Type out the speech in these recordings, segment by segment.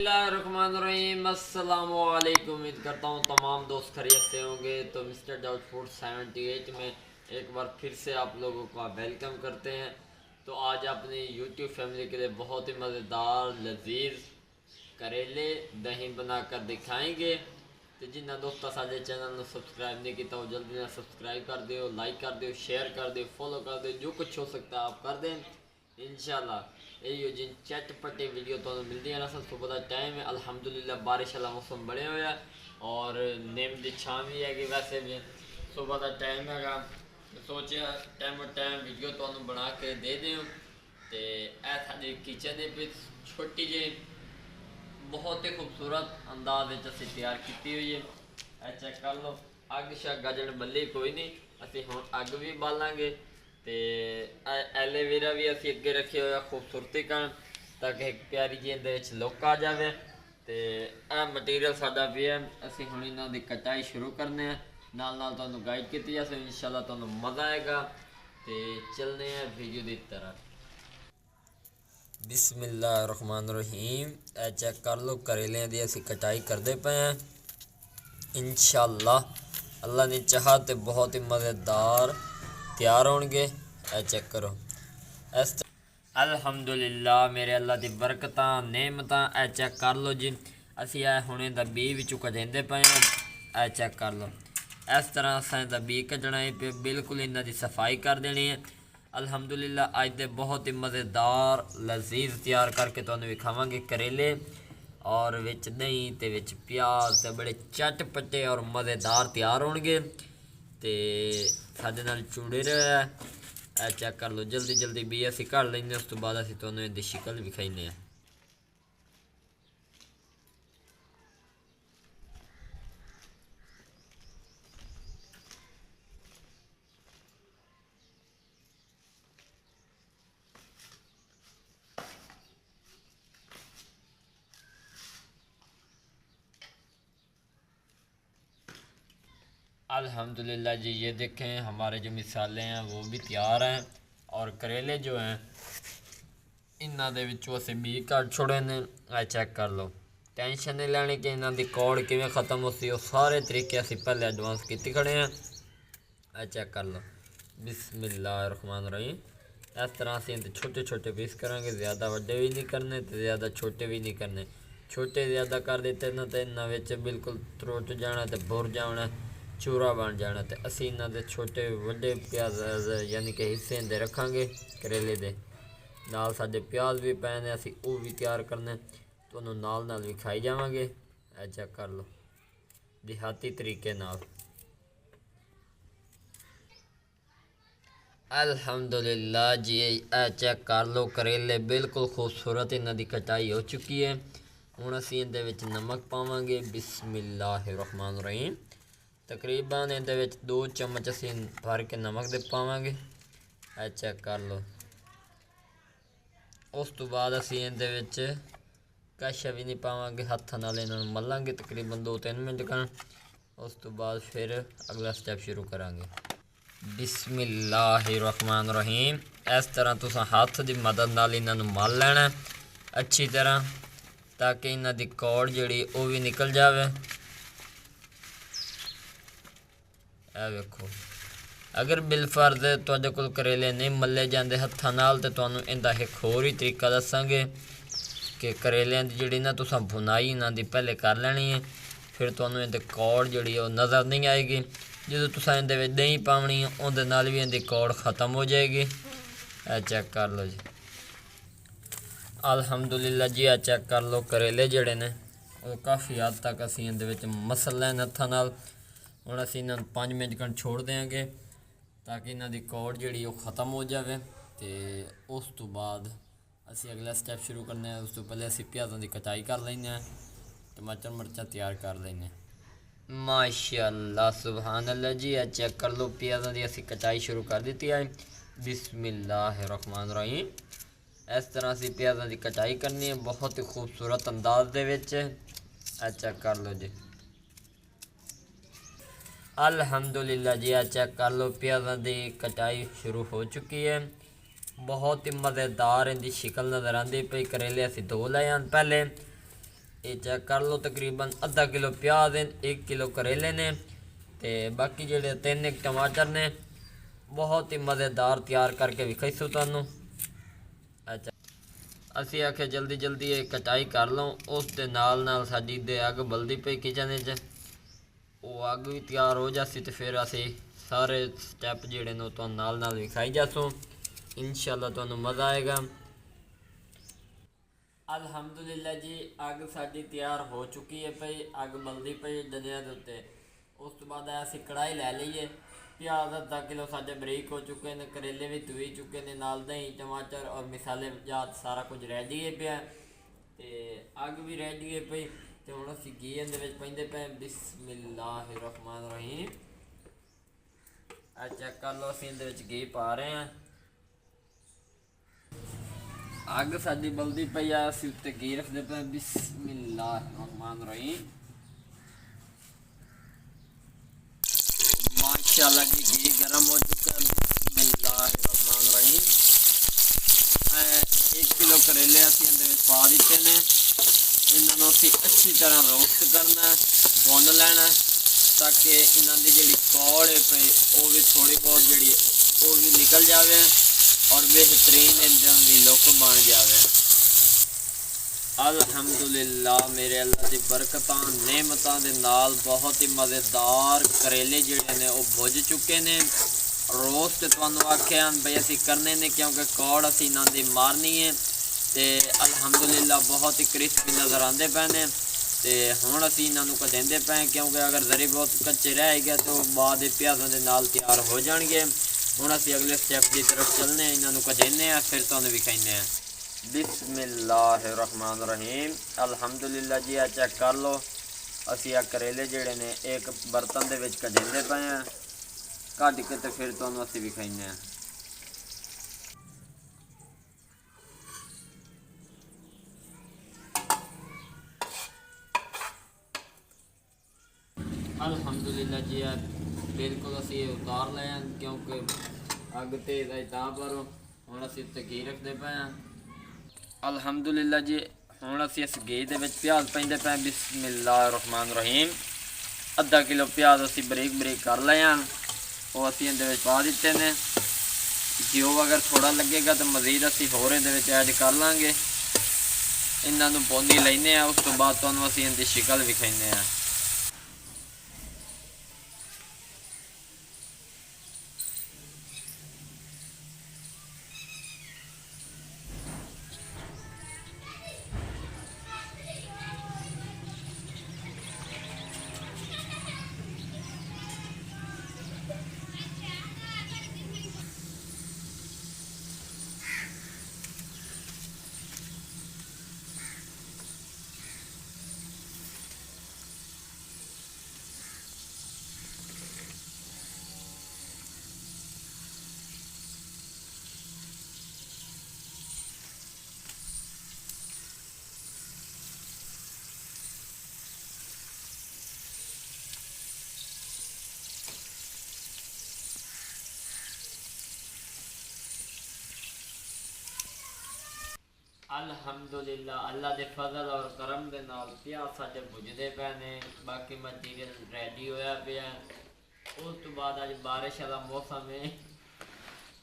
बिस्मिल्लाहिर्रहमानिर्रहीम अस्सलाम वालेकुम। उम्मीद करता हूँ तमाम दोस्त खैरियत से होंगे। तो मिस्टर डाउट फूड 78 में एक बार फिर से आप लोगों का वेलकम करते हैं। तो आज अपनी यूट्यूब फैमिली के लिए बहुत ही मज़ेदार लजीज करेले दही बनाकर दिखाएंगे। तो जिन्हें दोस्तों साढ़े चैनल में सब्सक्राइब नहीं किया जल्दी ना सब्सक्राइब कर दियो, लाइक कर दियो, शेयर कर दियो, फॉलो कर दियो, जो कुछ हो सकता है आप कर दें। इंशाल्लाह यही जिन चटपटे वीडियो तो मिलती है ना। सब सुबह का टाइम है, अल्हम्दुलिल्लाह बारिश वाला मौसम बने हुआ और नीम की छां भी है कि वैसे भी सुबह का टाइम है। सोचा टाइम वीडियो तो बना के दे दें। तो यह साड़ी किचन छोटी जी बहुत ही खूबसूरत अंदाज असी तैयार की हुई है। यह चेक कर लो। अग शग गजन बल्ली कोई नहीं, असी हुण अग भी बालांगे। तो एलोवेरा भी असी अगे रखे हुए खूबसूरती कर ताकि एक प्यारी जी इहदे लुक आ जाए। तो यह मटीरियल साडा भी है। असी हुण इन्हां दी कटाई शुरू करने नाल नाल तुहानूं गाइड की जाए। इंशाल्लाह तुहानूं मज़ा आएगा। तो चलने हैं वीडियो की तरफ। बिस्मिल्लाहिर्रहमानिर्रहीम। चेक कर लो करेलियां दी असी कटाई करते पे हैं। इंशाल्लाह अल्लाह ने चाहा तो बहुत ही मज़ेदार तैयार होंगे। चेक करो इस अल्हम्दुलिल्लाह मेरे अल्लाह की बरकत नेमत। चेक कर लो जी असी हुणे दा बी विचों कढेंदे पे हैं। चेक कर लो इस तरह असां दा बी कढना है पे बिल्कुल इन्हां दी सफाई कर देनी है। अल्हम्दुलिल्लाह अज दे बहुत ही मज़ेदार लजीज तैयार करके तुहानूं विखावांगे करेले और विच दही ते विच प्याज ते बड़े चटपटे और मज़ेदार तैयार होंगे। तो साडे नाल जुड़े रहो। चेक कर लो जल्दी जल्दी भी असी कढ़ लेंगे, उस तो बाद असी तुहानूं इहदी शक्ल विखाइने हैं। अल्हम्दुलिल्लाह जी ये देखें हमारे जो मिसाले हैं वो भी तैयार हैं और करेले जो हैं इन्हां दे विचों असीं बी कढ़ छोड़े ने। चेक कर लो टेंशन नहीं लैनी कि इन्हां दी कौड़ किवें ख़त्म होती, वो सारे तरीके असीं पहले एडवांस कीते खड़े हैं। चेक कर लो बिस्मिल्लाहिर्रहमानिर्रहीम। इस तरह असीं इहदे छोटे छोटे पीस करांगे, ज़्यादा वड्डे भी नहीं करने तो ज़्यादा छोटे भी नहीं करने। छोटे ज़्यादा कर दिते ना तो इन्हां विच बिल्कुल त्रुट जाना तो बुर जाना, चूरा बन जाना। तो असी इन्हां दे छोटे वड्डे प्याज यानी कि हिस्से इहदे रखांगे करेले दे नाल। साडे प्याज भी पए ने, असी वो भी तैयार करने तुहानूं नाल नाल विखाई जावांगे। चेक कर लो देहाती तरीके नाल। अल्हम्दुलिल्लाह जी चेक कर लो करेले बिल्कुल खूबसूरत इन्हां दी कटाई हो चुकी है। हुण असीं इहदे विच नमक पावांगे बिस्मिल्लाहिर्रहमानिर्रहीम। तकरीबन इहदे विच 2 चम्मच असीं भर के नमक दे पावांगे। चेक कर लो उस तो बाद असीं इहदे विच कश भी नहीं पावांगे, हत्थां नाल इन्हां नूं मल्लांगे तकरीबन 2-3 मिनट कर। उस तो बाद फिर अगला स्टैप शुरू करांगे। बिस्मिल्लाहिर्रहमानिर्रहीम। इस तरह तुसां हत्थ की मदद नाल इन्हां नूं मल लैना अच्छी तरह ताकि इन्हां दी कौड़ जिहड़ी वो भी निकल जाए। वेखो अगर बिलफर्ज तुहाडे कोल करेले नहीं मल्ले जाते हत्थां नाल तो तुहानूं इहदा एक होर ही तरीका दसांगे कि करेलियां दी जिहड़ी ना तुसां भुनाई इन्हां दी पहले कर लैनी है। फिर तुहानूं इहदे कौड़ जिहड़ी वो नज़र नहीं आएगी। जो तुसां इहदे विच दही पावनी है उहदे नाल भी इहदी कौड़ ख़त्म हो जाएगी। चेक कर लो जी अल्हम्दुलिल्लाह जी। चेक कर लो करेले जिहड़े ने वो काफ़ी हद तक असीं इहदे विच मसल लैन हत्थां नाल। हुण असीं इन्हां 5 मिनट खंड छोड़ देंगे ताकि इन्हां दी कौड़ जिहड़ी वो ख़त्म हो जाए। तो उस तो बाद असीं अगला स्टैप शुरू करने। उस तो पहले असीं प्याज़ां दी कटाई कर लैने, टमाटर मिर्चां तैयार कर लैने। माशाअल्लाह सुभान अल्लाह जी। चेक कर लो प्याज़ां दी असीं कटाई शुरू कर दी है बिस्मिल्लाहिर्रहमानिर्रहीम। इस तरह असीं प्याज़ां दी कटाई करनी है बहुत ही खूबसूरत अंदाज दे विच। चेक कर लो जी अल्हम्दुलिल्लाह जी। चेक कर लो प्याज़ां दी कटाई शुरू हो चुकी है। बहुत ही मज़ेदार इनकी शिकल नज़र आती पई। करेले असीं धो लए हैं पहले ये चेक कर लो तकरीबन आधा किलो प्याज हैं, 1 किलो करेले ने ते बाकी जेडे 3 टमाटर ने। बहुत ही मज़ेदार तैयार करके विखाईसू तुहानू। अच्छा असी आखे जल्दी जल्दी ये कटाई कर लो, उस दे नाल नाल साडी दे अग बलदी पई किचन च, वो अग भी तैयार हो जासी तो फिर असी सारे स्टैप जेडे ने तुहानू नाल नाल विखाई जासूँ। इंशाअल्लाह तुहानू मज़ा आएगा। अल्हम्दुलिल्लाह जी अग साडी तैयार हो चुकी है पई, अग बलदी पई दनिया दे उत्ते। उस तो बाद असी कढ़ाई लै लईए। प्याज आधा किलो साढ़े बरीक हो चुके हैं, करेले भी धुई चुके हैं, नाल दही टमाटर और मिसाले जात सारा कुछ रेडी है पिया ते अग भी रेडी है पई। तो हुण असीं घी इहदे विच पाइंदे पे। बिस्मिल्लाहिर्रहमानिर्रहीम। चेक कर लो असीं इहदे विच घी पा रहे हैं। अग साडी बलदी पई आ, असीं उत्ते घी रखदे पे। बिस्मिल्लाहिर्रहमानिर्रहीम। माशाअल्लाह जी घी गर्म हो चुका है। बिस्मिल्लाहिर्रहमानिर्रहीम। 1 किलो करेले असीं इहदे विच पा दित्ते ने। इन्हां नूं असीं अच्छी तरह रोस्ट करना है, भुन लेना ताकि इन्हां दी जिहड़ी कौड़ है पई वो भी थोड़ी बहुत जिहड़ी वो भी निकल जाए और बेहतरीन इन्हां दी लुक बन जाए। अल्हम्दुलिल्लाह मेरे अल्लाह की बरकतां नेमतां दे नाल बहुत ही मज़ेदार करेले जिहड़े ने वो भुज चुके ने। रोस्ट तुहानू आख्या बई असीं करने ने क्योंकि कौड़ असीं इन्हां दी मारनी है। तो अल्हम्दुलिल्लाह बहुत ही क्रिस्पी नज़र आते पे ने। तो हुण असीं इन्हां नूं कढेंदे पे क्योंकि अगर जरी बहुत कच्चे रह गए तो बाद प्याज़ां दे नाल तैयार हो जाणगे। हुण असीं अगले स्टैप की तरफ चलने, इन्हां नूं कढेने फिर तुहानू विखाइने। बिस्मिल्लाहिर्रहमानिर्रहीम। अल्हम्दुलिल्लाह जी आ चेक कर लो असी आ करेले जेडे ने एक बर्तन दे विच कढेंदे पे हैं, कढ के तो फिर तुहानू असी विखाइने। अल्हम्दुलिल्लाह जी बिल्कुल असी उतार ले हैं क्योंकि अग तेज है तां पर हुण असी उत्ते घी रखते पे हैं। अल्हम्दुलिल्लाह जी हुण असी इस घी दे विच प्याज पाइंदे पे। बिस्मिल्लाहिर्रहमानिर्रहीम। आधा किलो प्याज असी बरीक बरीक कर ले हैं, वो असी इहदे विच पा दित्ते ने। घ्यो अगर थोड़ा लगेगा तो मज़ीद असी होर इहदे विच ऐड कर लांगे। इन्हां नूं भुनी लैने आ, उस तो बाद तुहानू असी इहदी शिकल विखाइने आ। अल्हम्दुलिल्लाह अल्लाह के फजल और करम के नाल प्याज साडे भुजदे पे ने। बाकी मटीरियल रेडी होया पिया। उस तो बाद अज बारिश वाला मौसम है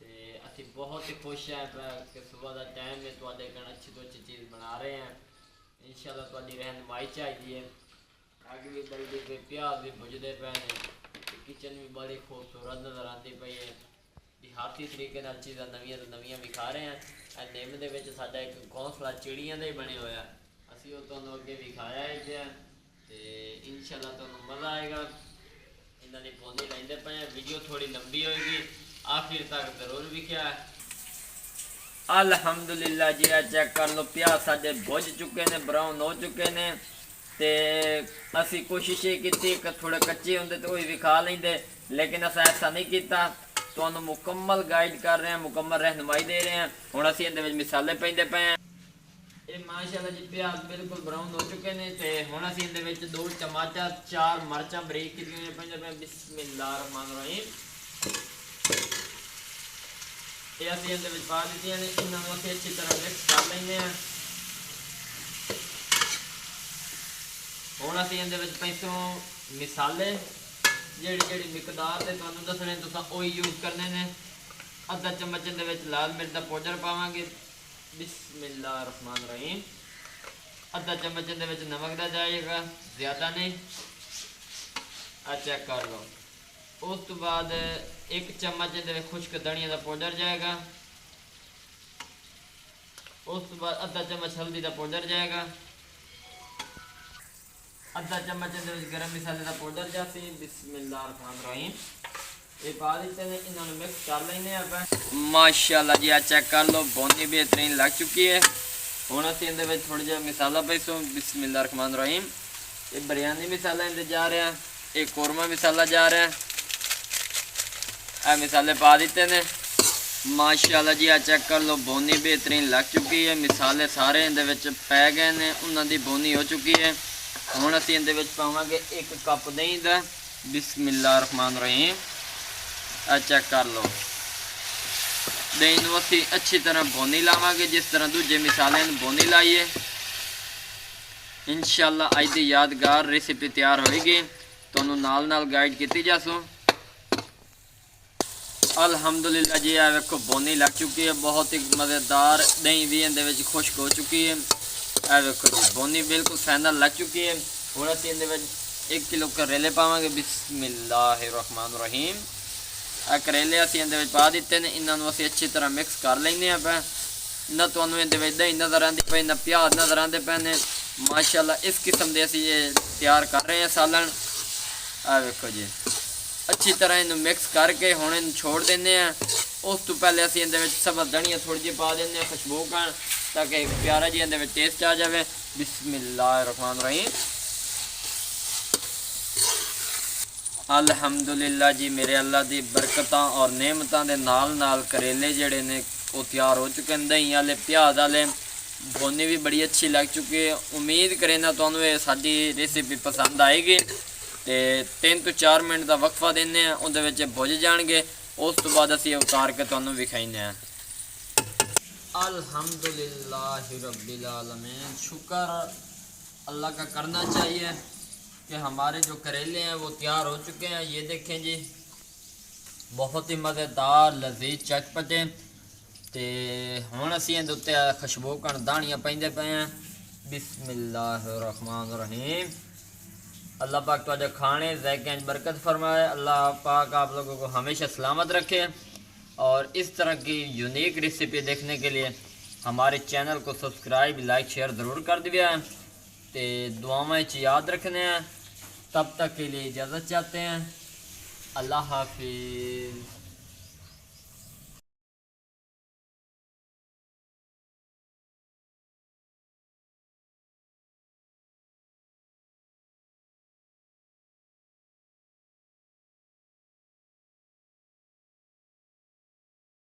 तो असी बहुत ही खुश हैं कि सुबह का टाइम है तुहाडे कण अच्छी तो अच्छी चीज़ बना रहे हैं। इंशाअल्लाह तुहाडी रहनुमाई चाहिए। अग भी बलदी पे, प्याज भी भुजदे पे ने, किचन भी बड़ी खूबसूरत नज़र आती पई है। देहाती तरीके नाल चीज़ां नवीं तो नवीं विखा रहे हैं। निम दे विच साडा एक घोंसला चिड़ियां दा ही बने होया, असीं वो तुहानू अगे विखाया है पिया ते इंशाअल्लाह तुहानू मज़ा आएगा। इन्हां दी पौंदी लैंदे पे। वीडियो थोड़ी लंबी होएगी, आखिर तक जरूर विख्या। अल्हम्दुलिल्लाह जी चेक कर लो प्याज साडे भुज चुके ने, ब्राउन हो चुके ने। ते असी कोशिश ये की थोड़े कच्चे होंदे तो वही विखा लेंदे, लेकिन असा ऐसा नहीं किया। तो मुकम्मल गाइड कर रहे हैं, मुकम्मल रहनुमाई दे रहे हैं। हुण असीं इहदे विच मिसाले पाइंदे पे हैं। ये माशाअल्लाह जी प्याज बिल्कुल ब्राउन हो चुके हैं। तो हुण असीं इहदे विच 2 टमाटर, 4 मिर्चां बरीक कीतियां पाइंदे पे। बिस्मिल्लाहिर्रहमानिर्रहीम। ये असीं इहदे विच पा दित्तियां ने। इन्हां नूं असीं अच्छी तरह मिक्स कर लैंदे हैं। हुण असीं इहदे विच पैसों मिसाले ਜਿਹੜੀ ਮਿਕਦਾਰ ਦੇ ਤੁਹਾਨੂੰ ਦੱਸਣੇ ਤੁਸੀਂ ਉਹੀ यूज़ करने ने। आधा चम्मच इहदे विच लाल मिर्च का पाउडर पावांगे, बिस्मिल्लाह रहमान रहीम। आधा चम्मच इहदे विच नमक का जाएगा, ज़्यादा नहीं। चेक कर लो। उस तो बाद 1 चम्मच इहदे विच खुश्क धनिया का पाउडर जाएगा। उस तो बाद आधा चम्मच हल्दी का पाउडर जाएगा। आधा चम्मच गरम मसाले का पाउडर जाती। बिस्मिल्लाह रहमान रहीम। ये पा देते हैं, इन्होंने मिक्स कर लेने आप। माशाल्लाह जी, आ चेक कर लो, बोनी बेहतरीन लग चुकी है। हुण असीं इहदे विच थोड़ा जिहा मसाला पैसों। बिस्मिल्लाह रहमान रहीम। ये बिरयानी मसाला इहदे जा रहा है, एक कौरमा मसाला जा रहा है। आ मसाले पा दिते ने। माशाल्लाह जी, आ चेक कर लो, बोनी बेहतरीन लग चुकी है। मसाले सारे इहदे विच पै गए ने, उन्हां दी बोनी हो चुकी है। हुण असीं इहदे विच पावांगे 1 कप दही दा। बिस्मिल्लाह रहमान रहीम। आ चेक कर लो, दही नूं असीं अच्छी तरह भुनी लावांगे, जिस तरह दूजे मसाले नूं भुनी लाइए। इंशाअल्लाह अज दी यादगार रेसिपी तैयार होएगी, तुहानूं नाल नाल गाइड कीती जासो। अल्हम्दुलिल्लाह जी, आ वेखो भुनी लग चुकी है, बहुत ही मज़ेदार दही भी इहदे विच खुश्क हो चुकी है। आ वेखो जी, भुनी बिल्कुल फाइनल लग चुकी है। हुण असीं इहदे विच 1 किलो करेले पावांगे। बिस्मिल्लाहिर्रहमानिर्रहीम। आ करेले असीं इहदे विच पा दित्ते ने, इन्हां नूं असीं अच्छी तरह मिक्स कर लैने आ। ना तुहानूं इहदे विच दही नज़र आंदी पई, ना प्याज नज़र आंदे पए ने। माशाअल्लाह इस किस्म दे असीं ये तैयार कर रहे हैं सालन। आ वेखो जी, अच्छी तरह इन्हूं मिक्स करके हुण इन्हूं छोड़ देने हैं। उस तो पहले असीं इहदे विच सब्ज़ धनिया थोड़ी जी पा देने हैं, खुशबू करन, ताकि एक प्यारा जी इहदे विच टेस्ट आ जाए। बिस्मिल्लाहिर्रहमानिर्रहीम। अल्हम्दुलिल्लाह जी, मेरे अल्लाह दी बरकतां और नेमतां दे नाल नाल करेले जिहड़े ने वो तैयार हो चुके हैं। दही वाले, प्याज वाले, भुनी भी बड़ी अच्छी लग चुकी है। उम्मीद करें ना तुहानूं ये साडी रेसिपी पसंद आएगी। तो 3 तो 4 मिनट का वक्फा देने हैं, उहदे विच भुज जाणगे। उस तो बाद असीं उतार के तुहानूं विखाइने हैं। अल्हम्दुलिल्लाहि रब्बिल आलमीन। शुक्र अल्लाह का करना चाहिए कि हमारे जो करेले हैं वो तैयार हो चुके हैं। ये देखें जी, बहुत ही मज़ेदार, लजीज, चटपटे। तो हुण असीं इहदे उत्ते खुशबू करन दाणियां पाइंदे पे हैं। बिस्मिल्लाहिर्रहमानिर्रहीम। अल्लाह पाक तुहाडे खाने ज़ायके में बरकत फरमाए। अल्लाह पाक आप लोगों को हमेशा सलामत रखे। और इस तरह की यूनिक रेसिपी देखने के लिए हमारे चैनल को सब्सक्राइब, लाइक, शेयर ज़रूर कर दिया है। तो दुआएं याद रखने हैं। तब तक के लिए इजाज़त चाहते हैं। अल्लाह हाफिज़।